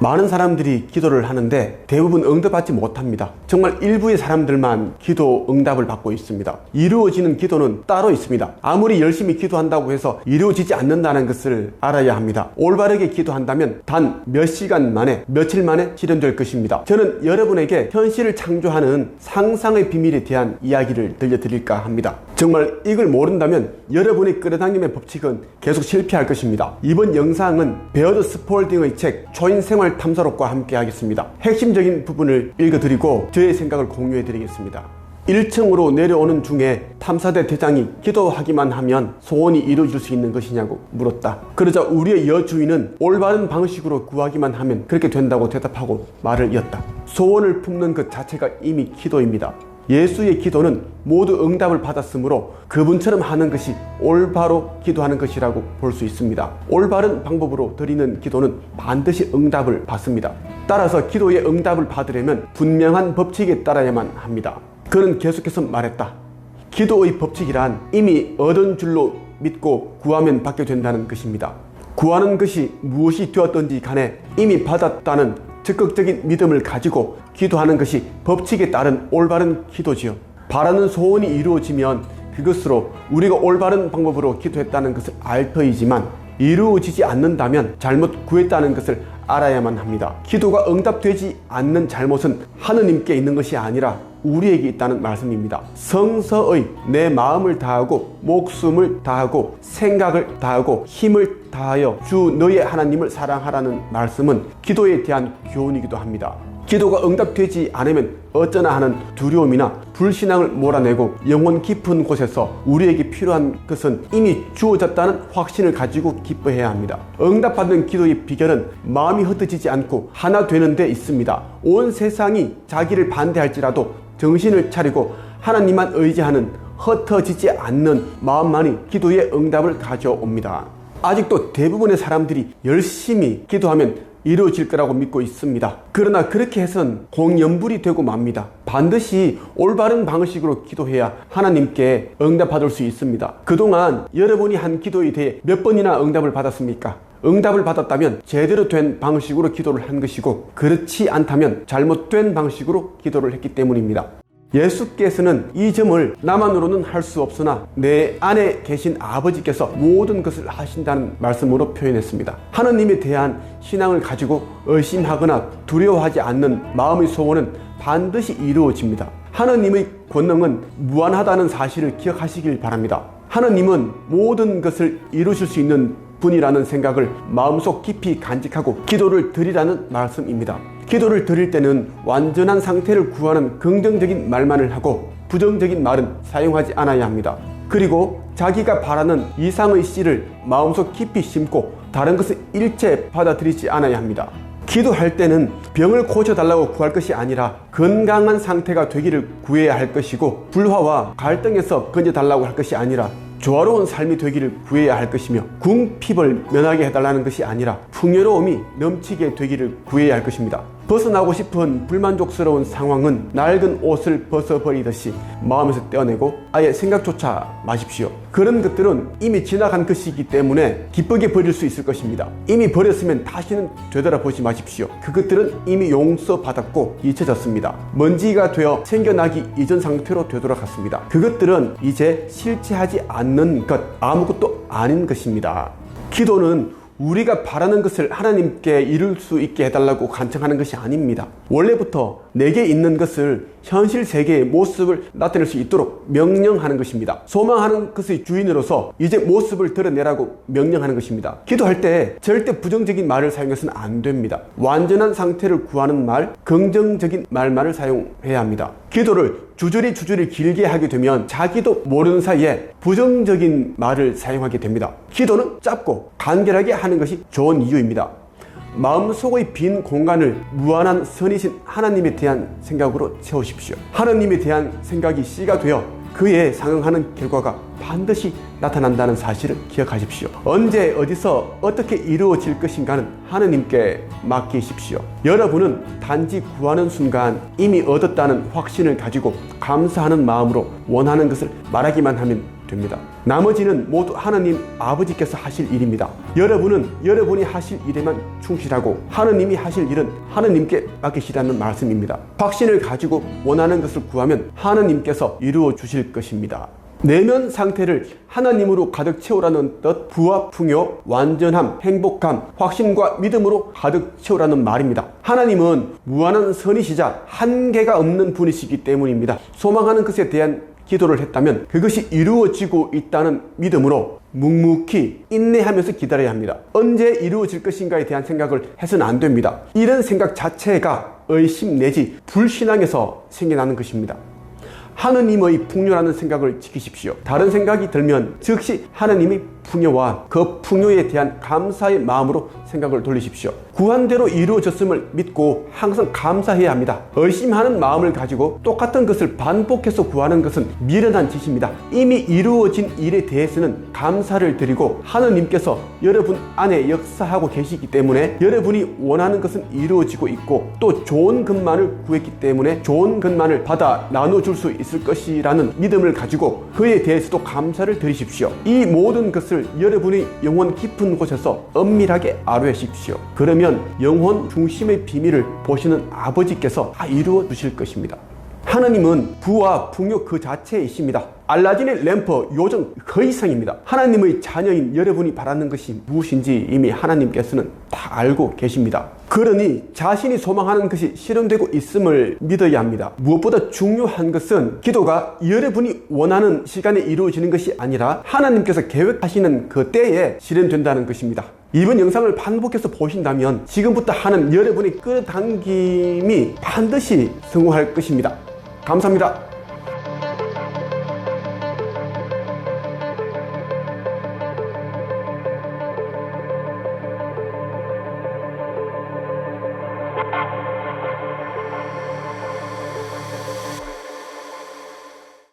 많은 사람들이 기도를 하는데 대부분 응답받지 못합니다. 정말 일부의 사람들만 기도 응답을 받고 있습니다. 이루어지는 기도는 따로 있습니다. 아무리 열심히 기도한다고 해서 이루어지지 않는다는 것을 알아야 합니다. 올바르게 기도한다면 단 몇 시간 만에, 며칠 만에 실현될 것입니다. 저는 여러분에게 현실을 창조하는 상상의 비밀에 대한 이야기를 들려드릴까 합니다. 정말 이걸 모른다면 여러분의 끌어당김의 법칙은 계속 실패할 것입니다. 이번 영상은 베어드 스폴딩의 책 초인 생활 탐사록과 함께 하겠습니다. 핵심적인 부분을 읽어드리고 저의 생각을 공유해드리겠습니다. 1층으로 내려오는 중에 탐사대 대장이 기도하기만 하면 소원이 이루어질 수 있는 것이냐고 물었다. 그러자 우리의 여주인은 올바른 방식으로 구하기만 하면 그렇게 된다고 대답하고 말을 이었다. 소원을 품는 것 자체가 이미 기도입니다. 예수의 기도는 모두 응답을 받았으므로 그분처럼 하는 것이 올바로 기도하는 것이라고 볼 수 있습니다. 올바른 방법으로 드리는 기도는 반드시 응답을 받습니다. 따라서 기도의 응답을 받으려면 분명한 법칙에 따라야만 합니다. 그는 계속해서 말했다. 기도의 법칙이란 이미 얻은 줄로 믿고 구하면 받게 된다는 것입니다. 구하는 것이 무엇이 되었든지 간에 이미 받았다는 적극적인 믿음을 가지고 기도하는 것이 법칙에 따른 올바른 기도지요. 바라는 소원이 이루어지면 그것으로 우리가 올바른 방법으로 기도했다는 것을 알 터이지만 이루어지지 않는다면 잘못 구했다는 것을 알아야만 합니다. 기도가 응답되지 않는 잘못은 하느님께 있는 것이 아니라 우리에게 있다는 말씀입니다. 성서의 내 마음을 다하고 목숨을 다하고 생각을 다하고 힘을 다하여 주 너의 하나님을 사랑하라는 말씀은 기도에 대한 교훈이기도 합니다. 기도가 응답되지 않으면 어쩌나 하는 두려움이나 불신앙을 몰아내고 영혼 깊은 곳에서 우리에게 필요한 것은 이미 주어졌다는 확신을 가지고 기뻐해야 합니다. 응답받는 기도의 비결은 마음이 흩어지지 않고 하나 되는 데 있습니다. 온 세상이 자기를 반대할지라도 정신을 차리고 하나님만 의지하는 흩어지지 않는 마음만이 기도의 응답을 가져옵니다. 아직도 대부분의 사람들이 열심히 기도하면 이루어질 거라고 믿고 있습니다. 그러나 그렇게 해선 공연불이 되고 맙니다. 반드시 올바른 방식으로 기도해야 하나님께 응답받을 수 있습니다. 그동안 여러분이 한 기도에 대해 몇 번이나 응답을 받았습니까? 응답을 받았다면 제대로 된 방식으로 기도를 한 것이고 그렇지 않다면 잘못된 방식으로 기도를 했기 때문입니다. 예수께서는 이 점을 나만으로는 할 수 없으나 내 안에 계신 아버지께서 모든 것을 하신다는 말씀으로 표현했습니다. 하느님에 대한 신앙을 가지고 의심하거나 두려워하지 않는 마음의 소원은 반드시 이루어집니다. 하느님의 권능은 무한하다는 사실을 기억하시길 바랍니다. 하느님은 모든 것을 이루실 수 있는 분이라는 생각을 마음속 깊이 간직하고 기도를 드리라는 말씀입니다. 기도를 드릴 때는 완전한 상태를 구하는 긍정적인 말만을 하고 부정적인 말은 사용하지 않아야 합니다. 그리고 자기가 바라는 이상의 씨를 마음속 깊이 심고 다른 것을 일체 받아들이지 않아야 합니다. 기도할 때는 병을 고쳐달라고 구할 것이 아니라 건강한 상태가 되기를 구해야 할 것이고 불화와 갈등에서 건져달라고 할 것이 아니라 조화로운 삶이 되기를 구해야 할 것이며 궁핍을 면하게 해달라는 것이 아니라 풍요로움이 넘치게 되기를 구해야 할 것입니다. 벗어나고 싶은 불만족스러운 상황은 낡은 옷을 벗어버리듯이 마음에서 떼어내고 아예 생각조차 마십시오. 그런 것들은 이미 지나간 것이기 때문에 기쁘게 버릴 수 있을 것입니다. 이미 버렸으면 다시는 되돌아보지 마십시오. 그것들은 이미 용서받았고 잊혀졌습니다. 먼지가 되어 생겨나기 이전 상태로 되돌아갔습니다. 그것들은 이제 실체하지 않는 것, 아무것도 아닌 것입니다. 기도는 우리가 바라는 것을 하나님께 이룰 수 있게 해달라고 간청하는 것이 아닙니다. 원래부터 내게 있는 것을 현실 세계의 모습을 나타낼 수 있도록 명령하는 것입니다. 소망하는 것의 주인으로서 이제 모습을 드러내라고 명령하는 것입니다. 기도할 때 절대 부정적인 말을 사용해서는 안 됩니다. 완전한 상태를 구하는 말, 긍정적인 말만을 사용해야 합니다. 기도를 주저리 길게 하게 되면 자기도 모르는 사이에 부정적인 말을 사용하게 됩니다. 기도는 짧고 간결하게 하는 것이 좋은 이유입니다. 마음속의 빈 공간을 무한한 선이신 하나님에 대한 생각으로 채우십시오. 하나님에 대한 생각이 씨가 되어 그에 상응하는 결과가 반드시 나타난다는 사실을 기억하십시오. 언제 어디서 어떻게 이루어질 것인가는 하느님께 맡기십시오. 여러분은 단지 구하는 순간 이미 얻었다는 확신을 가지고 감사하는 마음으로 원하는 것을 말하기만 하면 됩니다. 나머지는 모두 하나님 아버지께서 하실 일입니다. 여러분은 여러분이 하실 일에만 충실하고 하나님이 하실 일은 하나님께 맡기시라는 말씀입니다. 확신을 가지고 원하는 것을 구하면 하나님께서 이루어 주실 것입니다. 내면 상태를 하나님으로 가득 채우라는 뜻, 부와 풍요, 완전함, 행복함, 확신과 믿음으로 가득 채우라는 말입니다. 하나님은 무한한 선이시자 한계가 없는 분이시기 때문입니다. 소망하는 것에 대한 기도를 했다면 그것이 이루어지고 있다는 믿음으로 묵묵히 인내하면서 기다려야 합니다. 언제 이루어질 것인가에 대한 생각을 해서는 안 됩니다. 이런 생각 자체가 의심 내지 불신앙에서 생겨나는 것입니다. 하느님의 풍요라는 생각을 지키십시오. 다른 생각이 들면 즉시 하나님의 풍요와 그 풍요에 대한 감사의 마음으로 생각을 돌리십시오. 구한 대로 이루어졌음을 믿고 항상 감사해야 합니다. 의심하는 마음을 가지고 똑같은 것을 반복해서 구하는 것은 미련한 짓입니다. 이미 이루어진 일에 대해서는 감사를 드리고 하느님께서 여러분 안에 역사하고 계시기 때문에 여러분이 원하는 것은 이루어지고 있고 또 좋은 것만을 구했기 때문에 좋은 것만을 받아 나눠줄 수 있을 것이라는 믿음을 가지고 그에 대해서도 감사를 드리십시오. 이 모든 것을 여러분의 영혼 깊은 곳에서 엄밀하게 아뢰십시오. 그러면 영혼 중심의 비밀을 보시는 아버지께서 다 이루어 주실 것입니다. 하나님은 부와 풍요 그 자체이십니다. 알라딘의 램프 요정 그 이상입니다. 하나님의 자녀인 여러분이 바라는 것이 무엇인지 이미 하나님께서는 다 알고 계십니다. 그러니 자신이 소망하는 것이 실현되고 있음을 믿어야 합니다. 무엇보다 중요한 것은 기도가 여러분이 원하는 시간에 이루어지는 것이 아니라 하나님께서 계획하시는 그 때에 실현된다는 것입니다. 이번 영상을 반복해서 보신다면 지금부터 하는 여러분의 끌어당김이 반드시 성공할 것입니다. 감사합니다.